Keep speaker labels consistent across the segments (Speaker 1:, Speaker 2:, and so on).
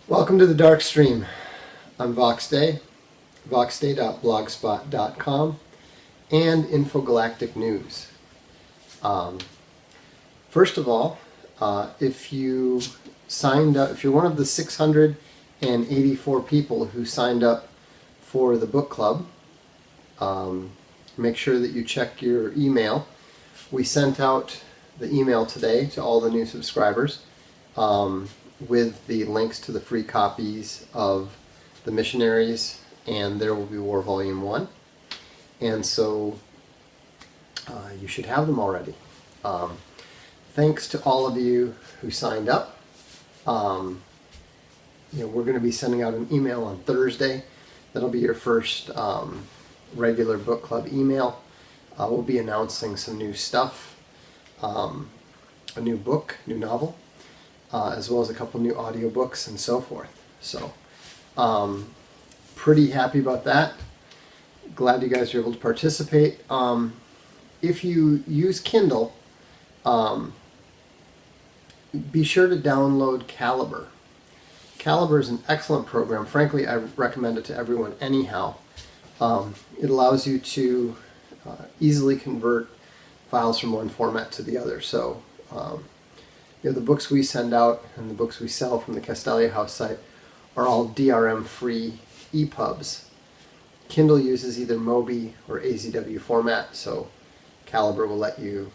Speaker 1: Welcome to the Darkstream. I'm VoxDay, voxday.blogspot.com, and Infogalactic News. First of all, if you signed up, if you're one of the 684 people who signed up for the book club, make sure that you check your email. We sent out the email today to all the new subscribers with the links to the free copies of The Missionaries and There Will Be War Volume 1. And so you should have them already. Thanks to all of you who signed up. We're going to be sending out an email on Thursday. That'll be your first regular book club email. We'll be announcing some new stuff, a new book, new novel, as well as a couple new audiobooks and so forth. So, pretty happy about that. Glad you guys are able to participate. If you use Kindle, be sure to download Calibre. Calibre is an excellent program. Frankly, I recommend it to everyone anyhow. It allows you to easily convert files from one format to the other. So, the books we send out and the books we sell from the Castalia House site are all DRM-free EPUBs. Kindle uses either MOBI or AZW format, so Calibre will let you,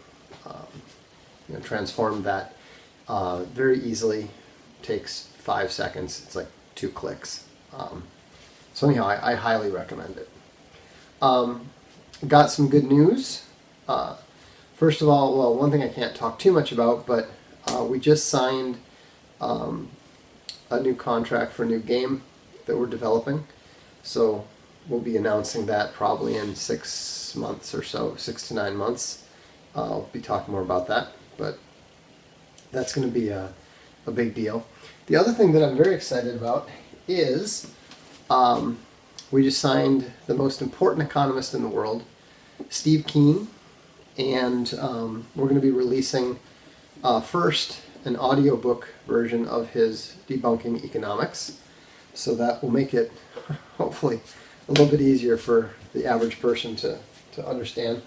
Speaker 1: transform that very easily. Takes 5 seconds. It's like 2 clicks. So anyhow, I highly recommend it. Got some good news. First of all, well, one thing I can't talk too much about, but we just signed a new contract for a new game that we're developing. So we'll be announcing that probably in 6 months or so, 6 to 9 months. I'll be talking more about that, but that's going to be a big deal. The other thing that I'm very excited about is we just signed the most important economist in the world, Steve Keen, and we're going to be releasing first an audiobook version of his Debunking Economics. So that will make it hopefully a little bit easier for the average person to understand.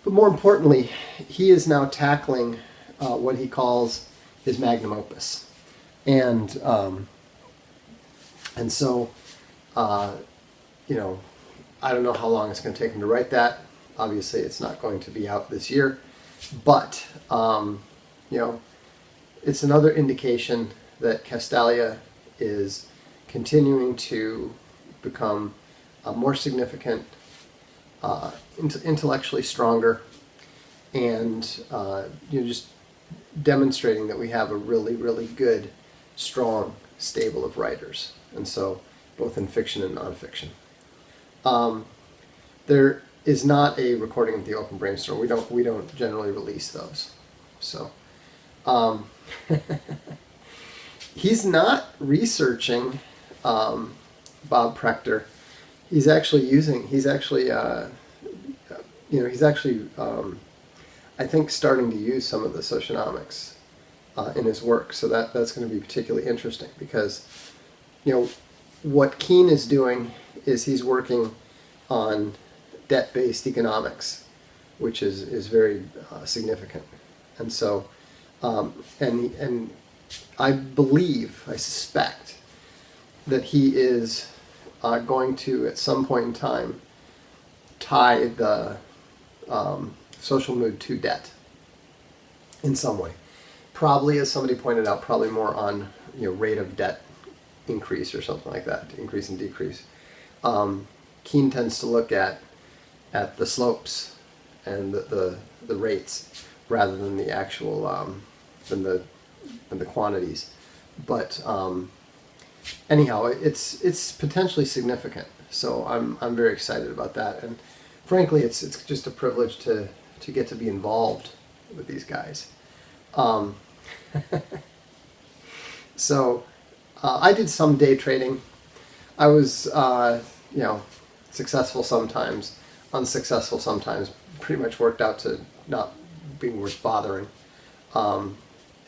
Speaker 1: But more importantly, he is now tackling what he calls his magnum opus. And so, I don't know how long it's going to take him to write that. Obviously, it's not going to be out this year. But, it's another indication that Castalia is continuing to become more significant, intellectually stronger, and just demonstrating that we have a really, really good, strong stable of writers, and so both in fiction and nonfiction. There is not a recording of the Open Brainstorm. We don't generally release those. So he's not researching Bob Prechter. He's actually I think starting to use some of the socionomics in his work. So that's going to be particularly interesting because, what Keen is doing is he's working on debt-based economics, which is very significant. And so, and I suspect that he is going to, at some point in time, tie the social mood to debt in some way. Probably, as somebody pointed out, probably more on rate of debt increase or something like that, increase and decrease. Keen tends to look at the slopes and the rates rather than the actual than the quantities. But anyhow, it's potentially significant. So I'm very excited about that, and frankly, it's just a privilege to get to be involved with these guys. So I did some day trading. I was successful sometimes, unsuccessful sometimes. Pretty much worked out to not being worth bothering.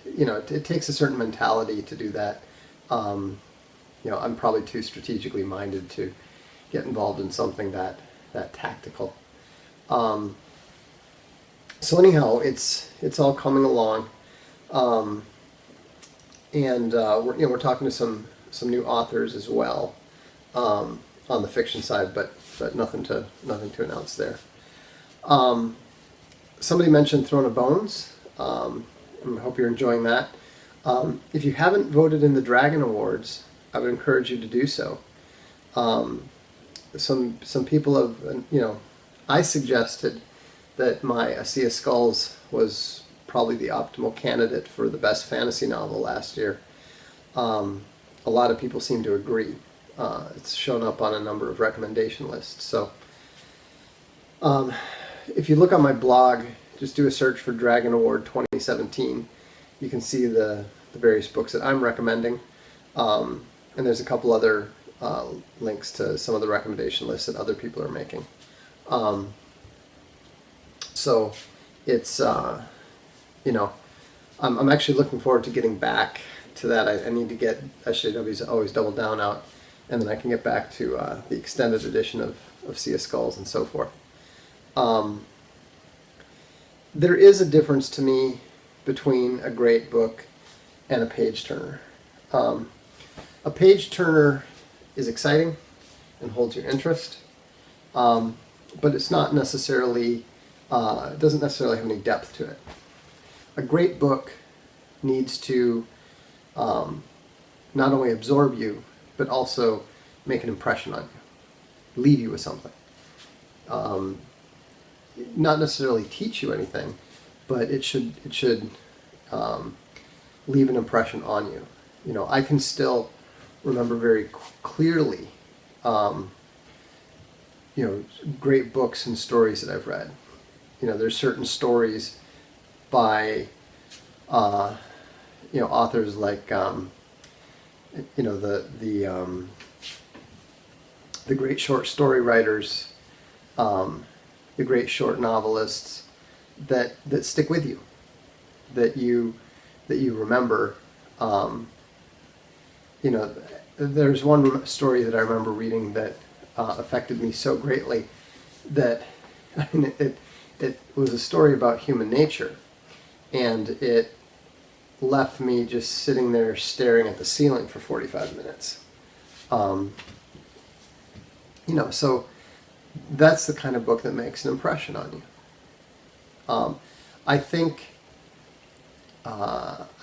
Speaker 1: It takes a certain mentality to do that. I'm probably too strategically minded to get involved in something that tactical. So anyhow, it's all coming along, and we're talking to some new authors as well, on the fiction side, but nothing to announce there. Somebody mentioned Throne of Bones. I hope you're enjoying that. If you haven't voted in the Dragon Awards, I would encourage you to do so. Some people have, I suggested that my A Sea of Skulls was probably the optimal candidate for the best fantasy novel last year. A lot of people seem to agree. It's shown up on a number of recommendation lists. So if you look on my blog, just do a search for Dragon Award 2017. You can see the various books that I'm recommending. And there's a couple other links to some of the recommendation lists that other people are making. So it's, I'm actually looking forward to getting back to that. I need to get SJW's Always Double Down out, and then I can get back to the extended edition of Sea of Skulls and so forth. There is a difference to me between a great book and a page-turner. A page-turner is exciting and holds your interest, but it's not necessarily, it doesn't necessarily have any depth to it. A great book needs to not only absorb you, but also make an impression on you, leave you with something. Not necessarily teach you anything, but it should leave an impression on you. I can still remember very clearly, great books and stories that I've read. There's certain stories by, authors like, the great short story writers, the great short novelists that stick with you, that you remember. There's one story that I remember reading that affected me so greatly that it was a story about human nature, and it left me just sitting there staring at the ceiling for 45 minutes. So that's the kind of book that makes an impression on you. I think, I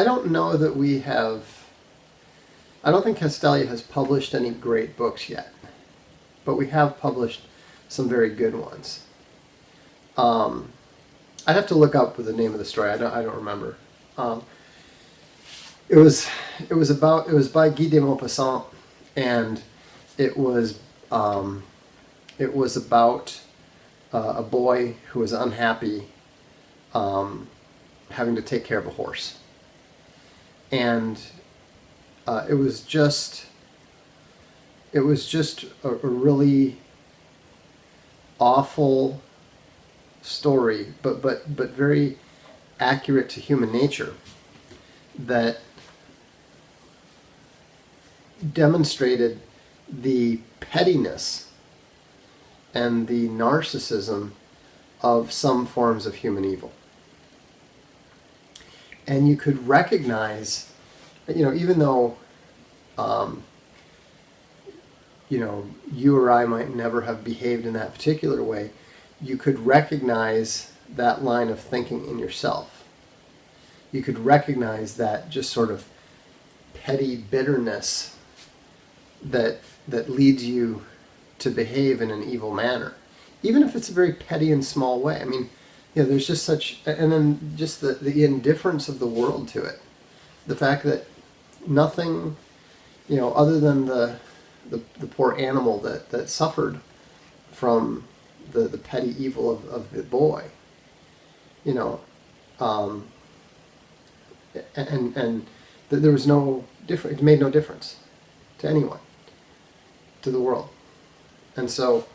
Speaker 1: don't know that we have, I don't think Castelia has published any great books yet, but we have published some very good ones. I'd have to look up the name of the story. I don't remember. It was by Guy de Maupassant, and it was about a boy who was unhappy having to take care of a horse, and it was just a really awful story, but very accurate to human nature, that demonstrated the pettiness and the narcissism of some forms of human evil. And you could recognize, even though, you or I might never have behaved in that particular way, you could recognize that line of thinking in yourself. You could recognize that just sort of petty bitterness that leads you to behave in an evil manner, even if it's a very petty and small way. I mean, there's just such, and then just the indifference of the world to it. The fact that nothing, other than the poor animal that suffered from the petty evil of the boy, and there was no difference. It made no difference to anyone, to the world. And so,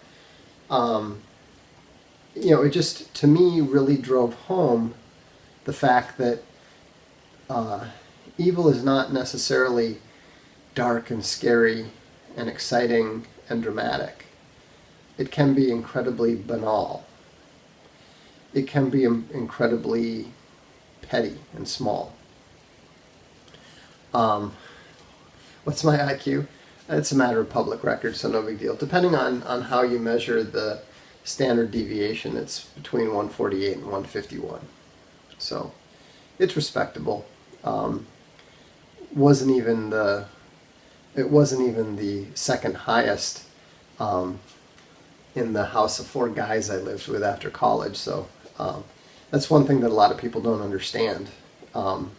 Speaker 1: it just, to me, really drove home the fact that evil is not necessarily dark and scary and exciting and dramatic. It can be incredibly banal. It can be incredibly petty and small. What's my IQ? It's a matter of public record, so no big deal. Depending on how you measure the standard deviation, it's between 148 and 151. So it's respectable. It wasn't even the second highest in the house of four guys I lived with after college. So that's one thing that a lot of people don't understand. I'm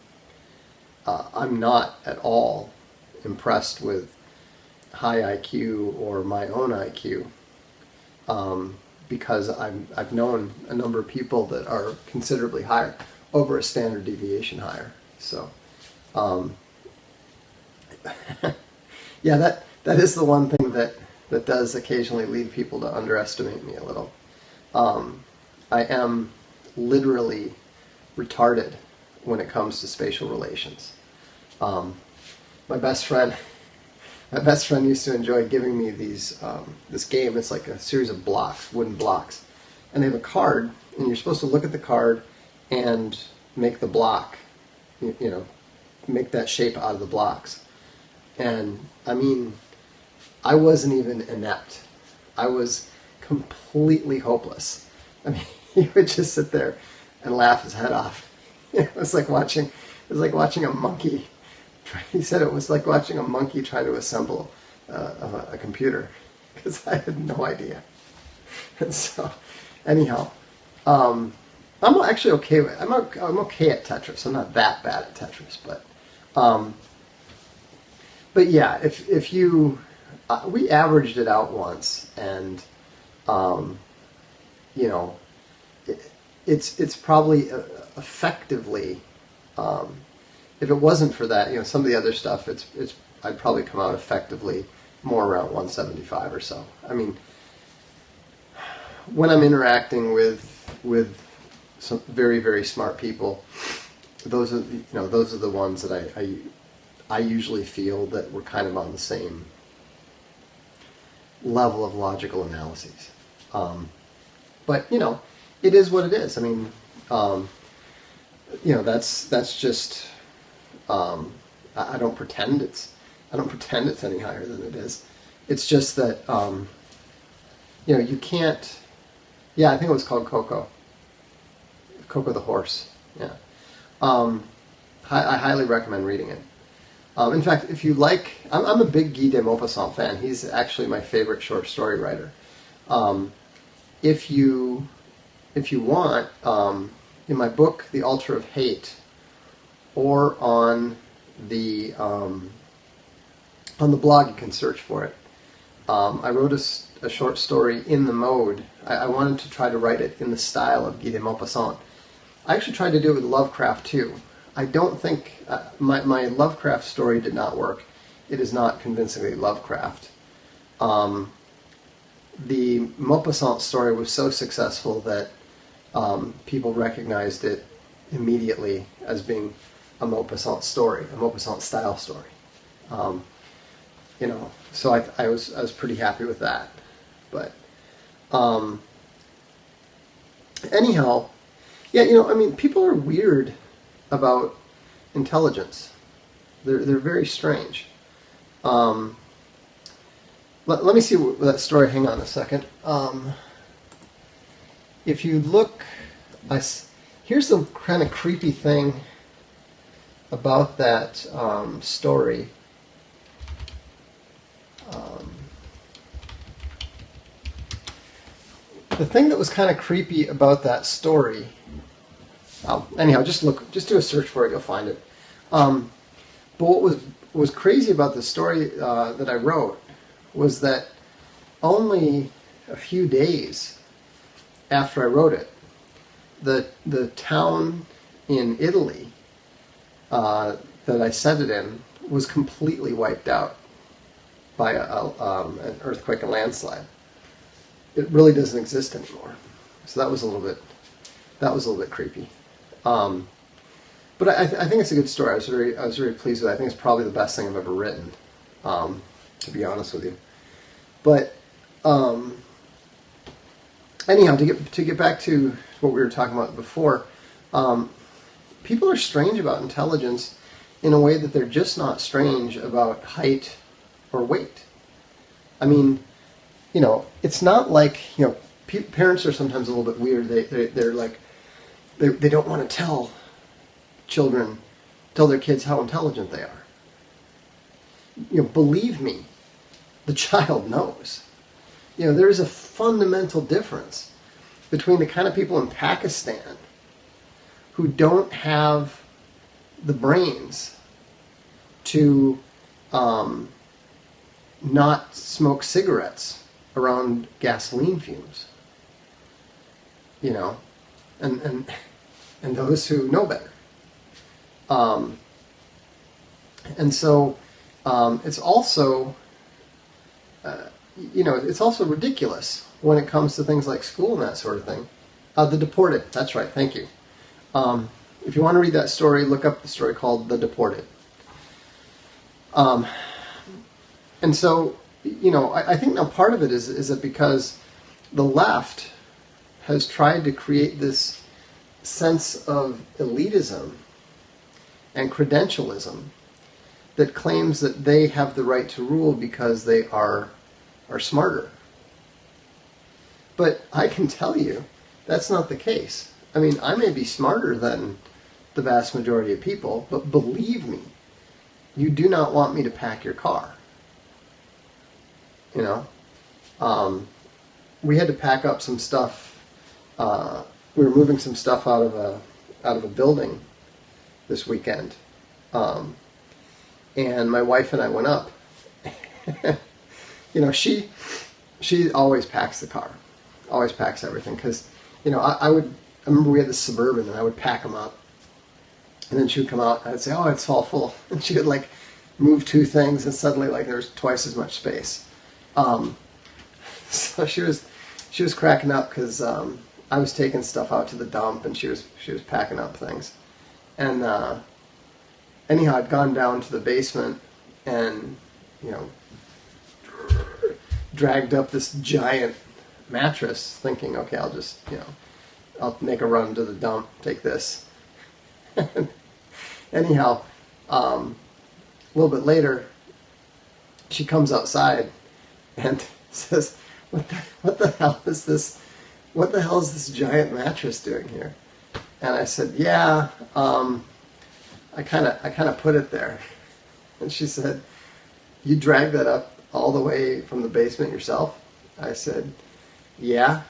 Speaker 1: not at all impressed with high IQ or my own IQ because I've known a number of people that are considerably higher, over a standard deviation higher. So yeah, that is the one thing that does occasionally lead people to underestimate me a little. I am literally retarded when it comes to spatial relations. My best friend used to enjoy giving me these this game. It's like a series of blocks, wooden blocks, and they have a card, and you're supposed to look at the card and make the block, make that shape out of the blocks. And I mean, I wasn't even inept. I was completely hopeless. I mean, he would just sit there and laugh his head off. It was like watching a monkey. He said it was like watching a monkey try to assemble a computer, because I had no idea. And so, anyhow, I'm actually okay with. I'm okay at Tetris. I'm not that bad at Tetris, but yeah, if you, we averaged it out once, and it's probably effectively. If it wasn't for that, some of the other stuff, I'd probably come out effectively more around 175 or so. I mean, when I'm interacting with some very, very smart people, those are the ones that I usually feel that we're kind of on the same level of logical analyses. But it is what it is. I mean, that's just. I don't pretend it's any higher than it is. It's just that you can't. Yeah, I think it was called Coco the horse. Yeah, I highly recommend reading it. In fact, if you like, I'm a big Guy de Maupassant fan. He's actually my favorite short story writer. If you want, in my book, The Altar of Hate, or on the blog, you can search for it. I wrote a short story in the mode. I wanted to try to write it in the style of Guy de Maupassant. I actually tried to do it with Lovecraft too. I don't think my Lovecraft story did not work. It is not convincingly Lovecraft. The Maupassant story was so successful that people recognized it immediately as being a Maupassant story, a Maupassant style story. So I was pretty happy with that. But anyhow, yeah, I mean, people are weird about intelligence. They're very strange. Let me see that story. Hang on a second. If you look, here's the kind of creepy thing about that story. The thing that was kind of creepy about that story. Anyhow, just do a search for it. You'll find it. But what was crazy about the story that I wrote was that only a few days after I wrote it, the town in Italy that I set it in was completely wiped out by an earthquake and landslide. It really doesn't exist anymore. So that was a little bit creepy. But But I think it's a good story. I was very pleased with it. I think it's probably the best thing I've ever written, to be honest with you. But anyhow, to get back to what we were talking about before, people are strange about intelligence in a way that they're just not strange about height or weight. I mean, it's not like, parents are sometimes a little bit weird. They're like, they don't want to tell their kids how intelligent they are. Believe me, the child knows. There is a fundamental difference between the kind of people in Pakistan who don't have the brains to not smoke cigarettes around gasoline fumes, and those who know better. And so it's also, it's also ridiculous when it comes to things like school and that sort of thing. The Deported, that's right, thank you. If you want to read that story, look up the story called The Deported. And so, I think now part of it is that because the left has tried to create this sense of elitism and credentialism that claims that they have the right to rule because they are smarter. But I can tell you that's not the case. I mean, I may be smarter than the vast majority of people, but believe me, you do not want me to pack your car. We had to pack up some stuff. We were moving some stuff out of a building this weekend, and my wife and I went up. She always packs the car, always packs everything, because I remember we had this Suburban and I would pack them up, and then she would come out and I'd say, oh, it's all full, and she would move two things and suddenly there's twice as much space. So she was cracking up because I was taking stuff out to the dump and she was packing up things. And anyhow, I'd gone down to the basement and dragged up this giant mattress, thinking, okay, I'll just I'll make a run to the dump, take this. Anyhow, a little bit later, she comes outside and says, "What the hell is this? What the hell is this giant mattress doing here?" And I said, "Yeah, I kind of put it there." And she said, "You dragged that up all the way from the basement yourself?" I said, "Yeah."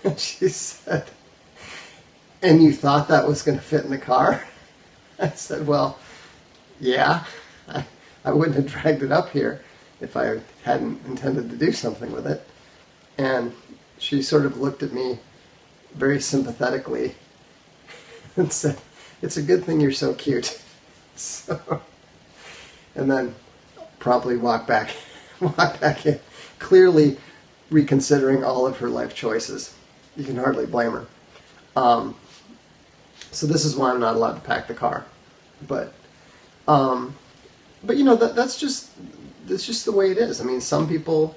Speaker 1: And she said, "And you thought that was going to fit in the car?" I said, "Well, yeah. I wouldn't have dragged it up here if I hadn't intended to do something with it." And she sort of looked at me very sympathetically and said, "It's a good thing you're so cute." So, and then promptly walked back in, clearly reconsidering all of her life choices. You can hardly blame her. So this is why I'm not allowed to pack the car. But that's just the way it is. I mean, some people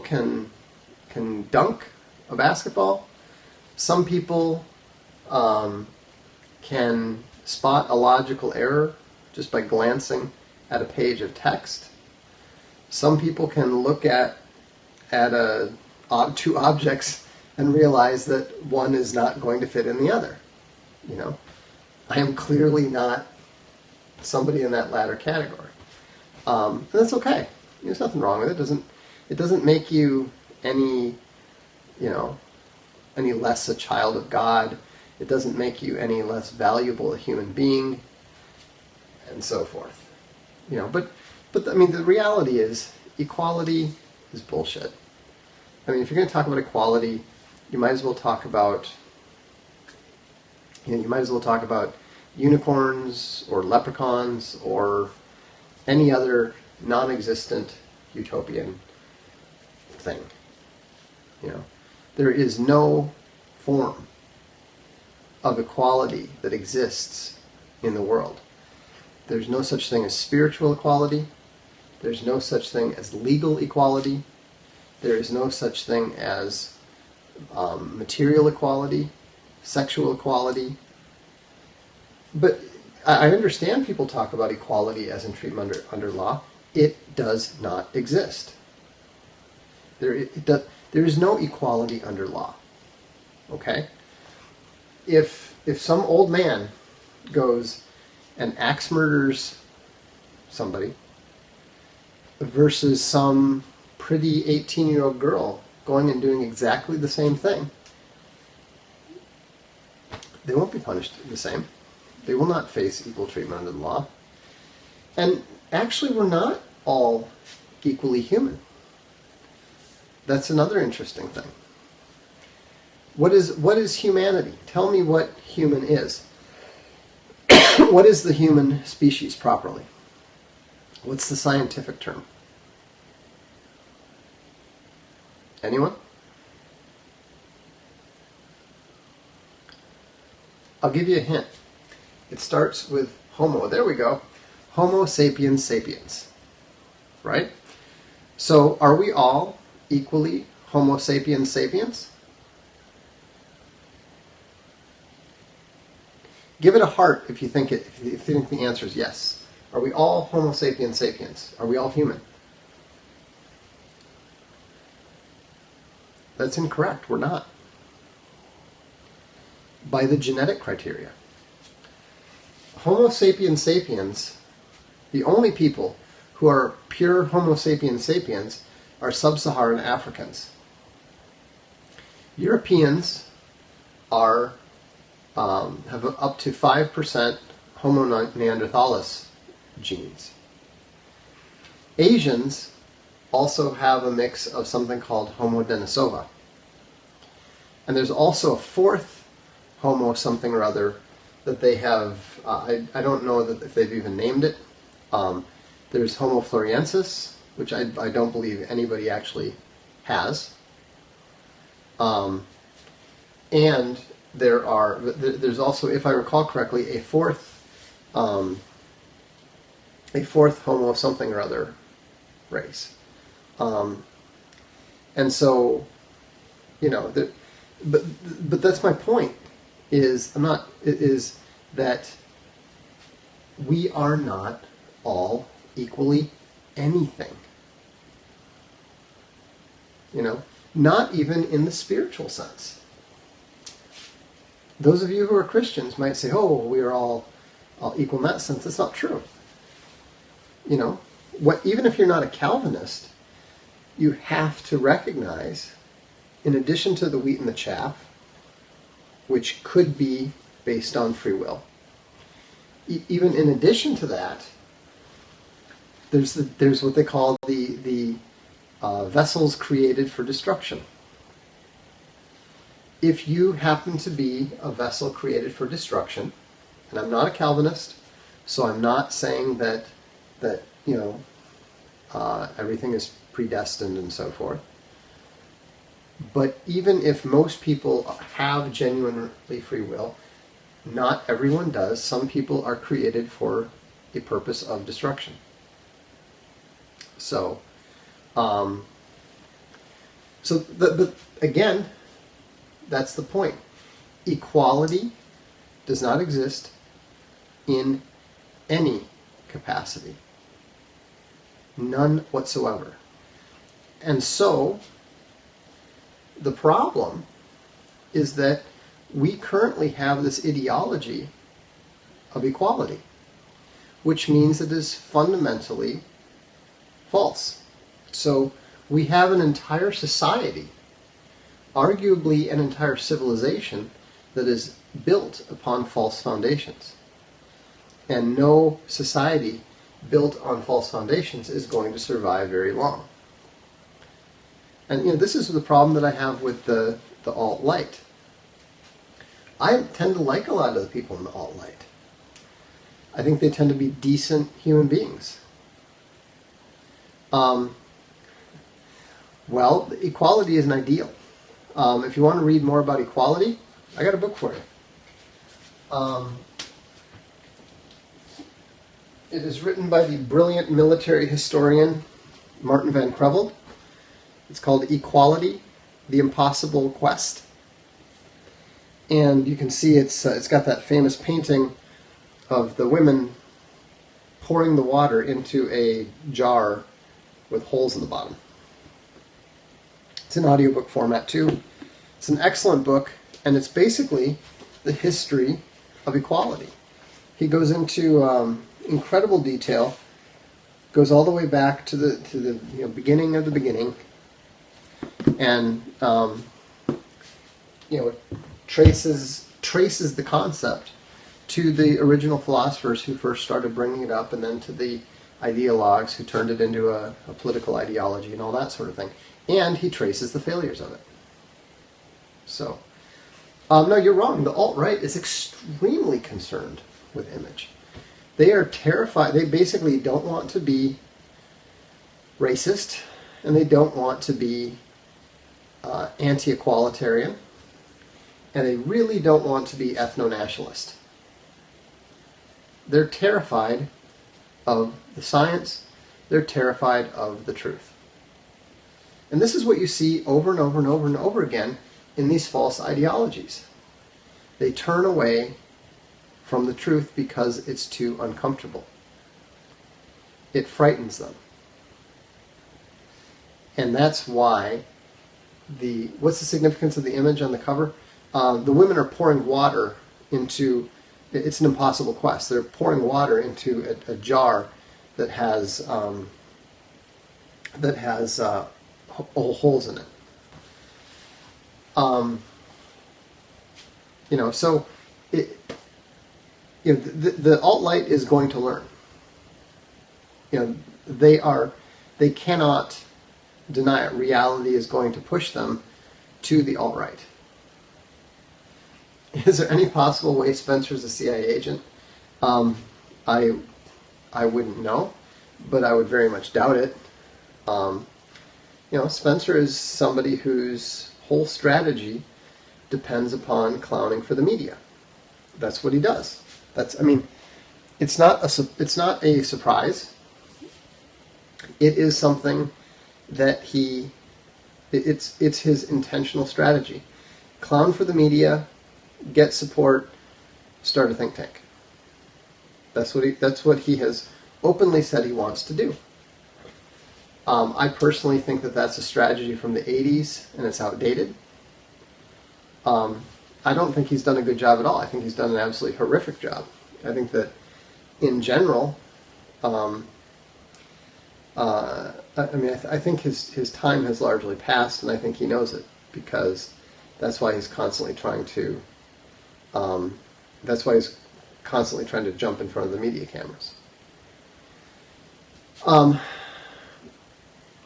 Speaker 1: can dunk a basketball. Some people can spot a logical error just by glancing at a page of text. Some people can look at two objects and realize that one is not going to fit in the other. I am clearly not somebody in that latter category. And that's okay. There's nothing wrong with it. It doesn't make you any less a child of God. It doesn't make you any less valuable a human being, and so forth. But I mean, the reality is equality is bullshit. I mean, if you're going to talk about equality, you might as well talk about unicorns or leprechauns or any other non-existent utopian thing. There is no form of equality that exists in the world. There's no such thing as spiritual equality. There's no such thing as legal equality. There is no such thing as material equality, sexual equality. But I understand people talk about equality as in treatment under law. It does not exist. There is no equality under law. Okay? If some old man goes and axe murders somebody versus some pretty 18-year-old girl going and doing exactly the same thing, they won't be punished the same. They will not face equal treatment under the law. And actually, we're not all equally human. That's another interesting thing. What is humanity? Tell me what human is. What is the human species properly? What's the scientific term? Anyone? I'll give you a hint. It starts with homo. There we go. Homo sapiens sapiens. Right? So are we all equally Homo sapiens sapiens? Give it a heart if you think the answer is yes. Are we all Homo sapiens sapiens? Are we all human? That's incorrect. We're not. By the genetic criteria. Homo sapiens sapiens, the only people who are pure Homo sapiens sapiens are sub-Saharan Africans. Europeans are have up to 5% Homo neanderthalis genes. Asians also have a mix of something called Homo denisova. And there's also a fourth Homo something or other that they have, I don't know if they've even named it. There's Homo floresiensis, which I don't believe anybody actually has. And there's also, if I recall correctly, a fourth Homo something or other race. And so, but that's my point. Is that we are not all equally anything. Not even in the spiritual sense. Those of you who are Christians might say, "Oh, we are all equal in that sense." That's not true. Even if you're not a Calvinist, you have to recognize, in addition to the wheat and the chaff, which could be based on free will, even in addition to that, there's what they call the vessels created for destruction. If you happen to be a vessel created for destruction, and I'm not a Calvinist, so I'm not saying that everything is predestined and so forth. But even if most people have genuinely free will, not everyone does. Some people are created for a purpose of destruction. So, but again, that's the point. Equality does not exist in any capacity. None whatsoever. And so, the problem is that we currently have this ideology of equality, which means it is fundamentally false. So we have an entire society, arguably an entire civilization, that is built upon false foundations. And no society built on false foundations is going to survive very long. And this is the problem that I have with the alt-right. I tend to like a lot of the people in the alt-right. I think they tend to be decent human beings. Well, equality is an ideal. If you want to read more about equality, I got a book for you. Um, it is written by the brilliant military historian Martin Van Creveld. It's called Equality, the Impossible Quest. And you can see it's got that famous painting of the women pouring the water into a jar with holes in the bottom. It's in audiobook format too. It's an excellent book, and it's basically the history of equality. He goes into incredible detail, goes all the way back to the beginning of the beginning, and traces the concept to the original philosophers who first started bringing it up, and then to the Ideologues who turned it into a political ideology and all that sort of thing. And he traces the failures of it. So, no, you're wrong. The alt-right is extremely concerned with image. They are terrified. They basically don't want to be racist, and they don't want to be anti-equalitarian, and they really don't want to be ethno-nationalist. They're terrified of the science. They're terrified of the truth. And this is what you see over and over and over and over again in these false ideologies. They turn away from the truth because it's too uncomfortable. It frightens them. And that's why what's the significance of the image on the cover? The women are pouring water into, it's an impossible quest. They're pouring water into a jar that has holes in it. So the alt-right is going to learn. They cannot deny it. Reality is going to push them to the alt-right. Is there any possible way Spencer's a CIA agent? I wouldn't know, but I would very much doubt it. Spencer is somebody whose whole strategy depends upon clowning for the media. That's what he does. It's not a surprise. It is something that it's his intentional strategy. Clown for the media, get support, start a think tank. That's what he has openly said he wants to do. I personally think that that's a strategy from the 80s, and it's outdated. I don't think he's done a good job at all. I think he's done an absolutely horrific job. I think that, in general, I think his time has largely passed, and I think he knows it, because that's why he's constantly trying to jump in front of the media cameras.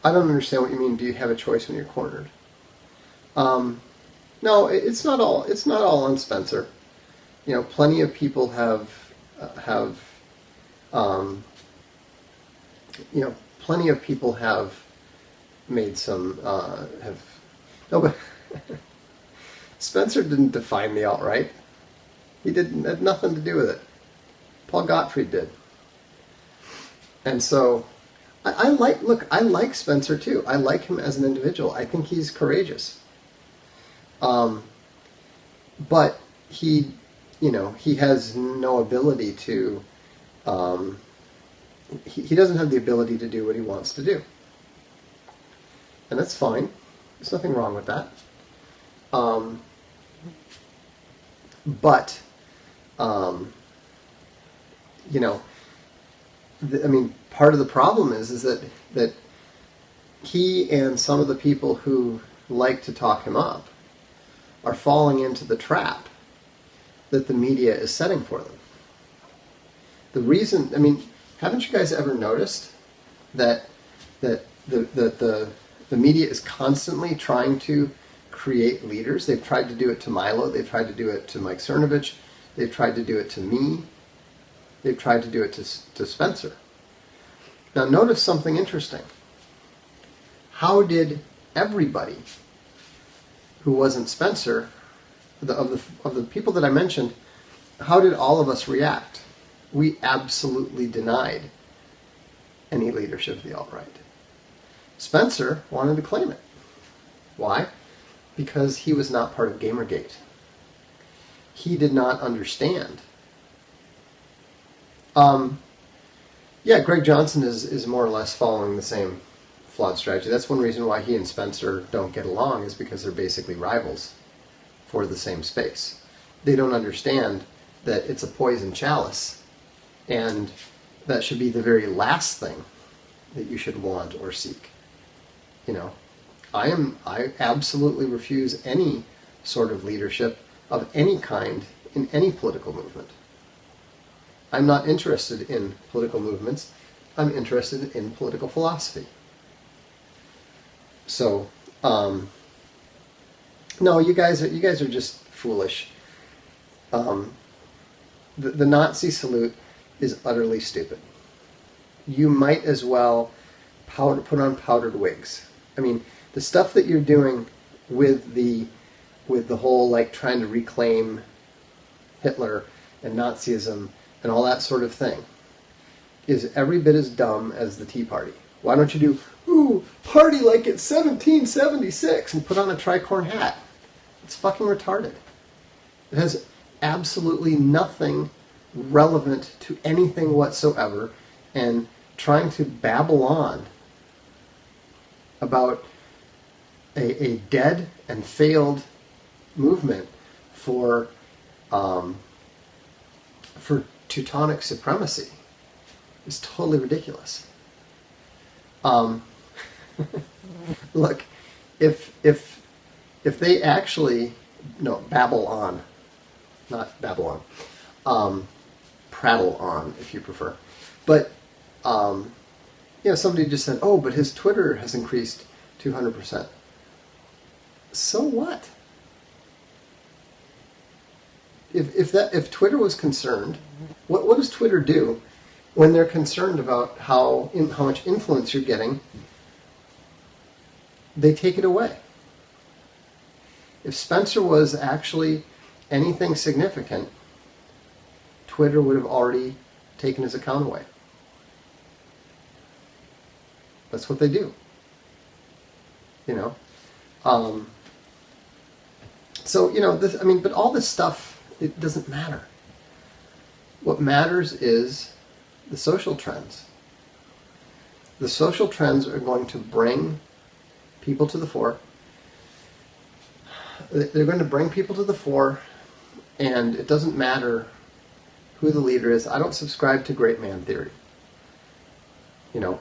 Speaker 1: I don't understand what you mean. Do you have a choice when you're cornered? No, it's not all on Spencer. Plenty of people have made some no, but Spencer didn't define the alt-right. He had nothing to do with it. Paul Gottfried did. And so I like Spencer too. I like him as an individual. I think he's courageous. But he has no ability to, he doesn't have the ability to do what he wants to do. And that's fine. There's nothing wrong with that. Part of the problem is that he and some of the people who like to talk him up are falling into the trap that the media is setting for them. The reason, haven't you guys ever noticed that the media is constantly trying to create leaders? They've tried to do it to Milo. They've tried to do it to Mike Cernovich. They've tried to do it to me. They've tried to do it to Spencer. Now notice something interesting. How did everybody who wasn't Spencer, of the people that I mentioned, how did all of us react? We absolutely denied any leadership of the alt-right. Spencer wanted to claim it. Why? Because he was not part of Gamergate. He did not understand. Yeah, Greg Johnson is more or less following the same flawed strategy. That's one reason why he and Spencer don't get along, is because they're basically rivals for the same space. They don't understand that it's a poison chalice, and that should be the very last thing that you should want or seek. You know, I absolutely refuse any sort of leadership of any kind in any political movement. I'm not interested in political movements. I'm interested in political philosophy. So, no, you guys are just foolish. The Nazi salute is utterly stupid. You might as well put on powdered wigs. I mean, the stuff that you're doing with the whole, like, trying to reclaim Hitler and Nazism and all that sort of thing is every bit as dumb as the Tea Party. Why don't you do, party like it's 1776 and put on a tricorn hat? It's fucking retarded. It has absolutely nothing relevant to anything whatsoever, and trying to babble on about a dead and failed movement for Teutonic supremacy is totally ridiculous. Look, if they actually, no, babble on, not Babylon, prattle on, if you prefer. But somebody just said, "Oh, but his Twitter has increased 200%." So what? If Twitter was concerned, what does Twitter do when they're concerned about how much influence you're getting? They take it away. If Spencer was actually anything significant, Twitter would have already taken his account away. That's what they do. But all this stuff, it doesn't matter. What matters is the social trends. The social trends are going to bring people to the fore. They're going to bring people to the fore, and it doesn't matter who the leader is. I don't subscribe to great man theory.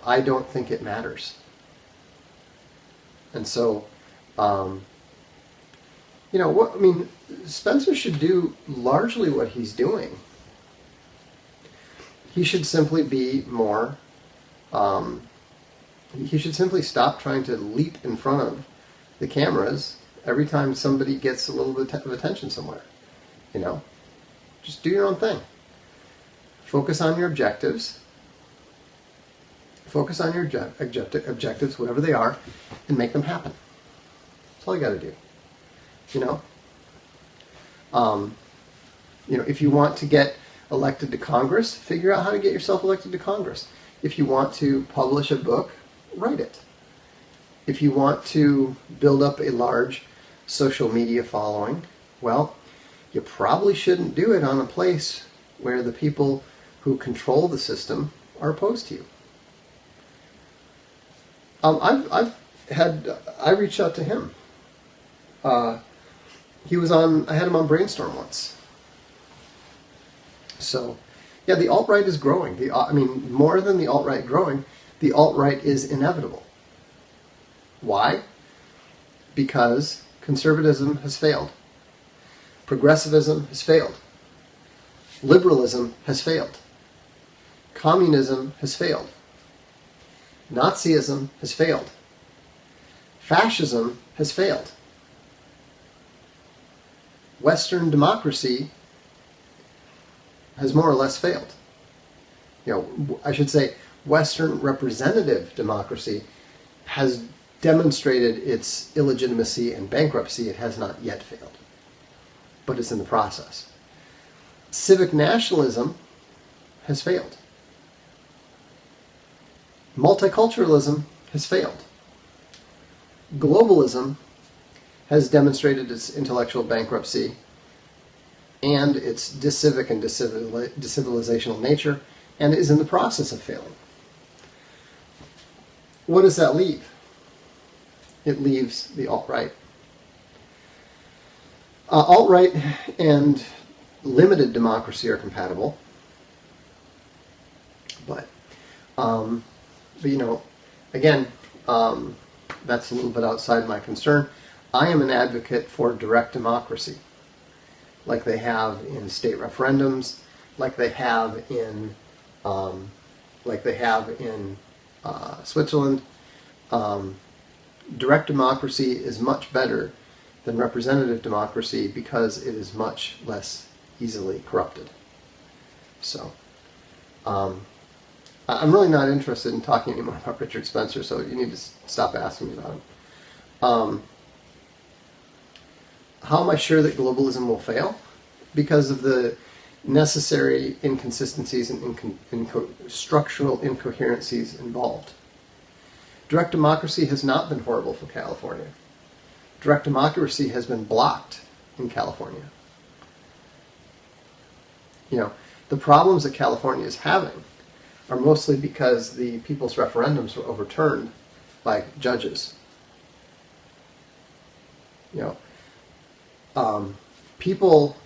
Speaker 1: I don't think it matters. And so, Spencer should do largely what he's doing. He should simply be more, he should simply stop trying to leap in front of the cameras every time somebody gets a little bit of attention somewhere. Just do your own thing. Focus on your objectives. Focus on your objectives, whatever they are, and make them happen. That's all you got to do. If you want to get elected to Congress, figure out how to get yourself elected to Congress. If you want to publish a book, write it. If you want to build up a large social media following, well, you probably shouldn't do it on a place where the people who control the system are opposed to you. I reached out to him. I had him on Brainstorm once. So, yeah, the alt-right is growing. More than the alt-right growing, the alt-right is inevitable. Why? Because conservatism has failed. Progressivism has failed. Liberalism has failed. Communism has failed. Nazism has failed. Fascism has failed. Western democracy has more or less failed. I should say Western representative democracy has demonstrated its illegitimacy and bankruptcy. It has not yet failed, but it's in the process. Civic nationalism has failed. Multiculturalism has failed. Globalism has demonstrated its intellectual bankruptcy and its discivic and decivilizational nature, and is in the process of failing. What does that leave? It leaves the alt-right. Alt-right and limited democracy are compatible, but again, that's a little bit outside my concern. I am an advocate for direct democracy, like they have in state referendums, like they have in Switzerland. Direct democracy is much better than representative democracy because it is much less easily corrupted. So, I'm really not interested in talking anymore about Richard Spencer, so you need to stop asking me about him. How am I sure that globalism will fail? Because of the necessary inconsistencies and structural incoherencies involved. Direct democracy has not been horrible for California. Direct democracy has been blocked in California. The problems that California is having are mostly because the people's referendums were overturned by judges.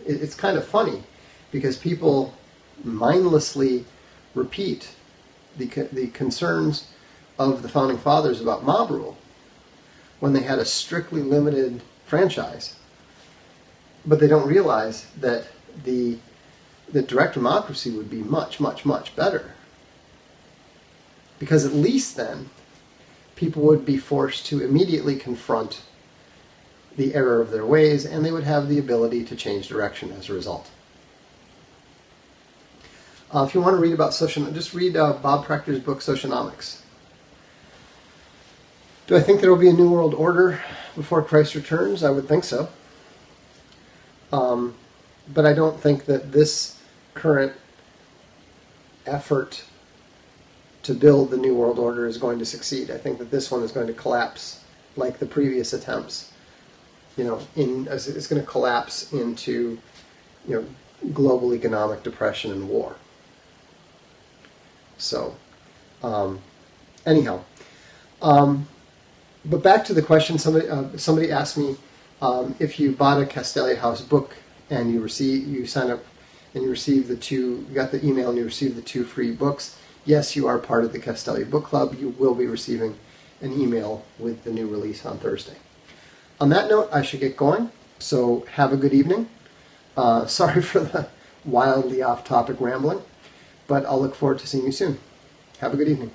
Speaker 1: It's kind of funny because people mindlessly repeat the concerns of the Founding Fathers about mob rule when they had a strictly limited franchise. But they don't realize that that direct democracy would be much, much, much better. Because at least then, people would be forced to immediately confront the error of their ways, and they would have the ability to change direction as a result. If you want to read about just read Bob Proctor's book, Socionomics. Do I think there will be a new world order before Christ returns? I would think so. But I don't think that this current effort to build the new world order is going to succeed. I think that this one is going to collapse like the previous attempts. It's going to collapse into, global economic depression and war. So, anyhow, but back to the question. Somebody asked me if you bought a Castelia House book and you sign up and you got the email and you received the 2 free books. Yes, you are part of the Castelia Book Club. You will be receiving an email with the new release on Thursday. On that note, I should get going. So have a good evening. Sorry for the wildly off-topic rambling, but I'll look forward to seeing you soon. Have a good evening.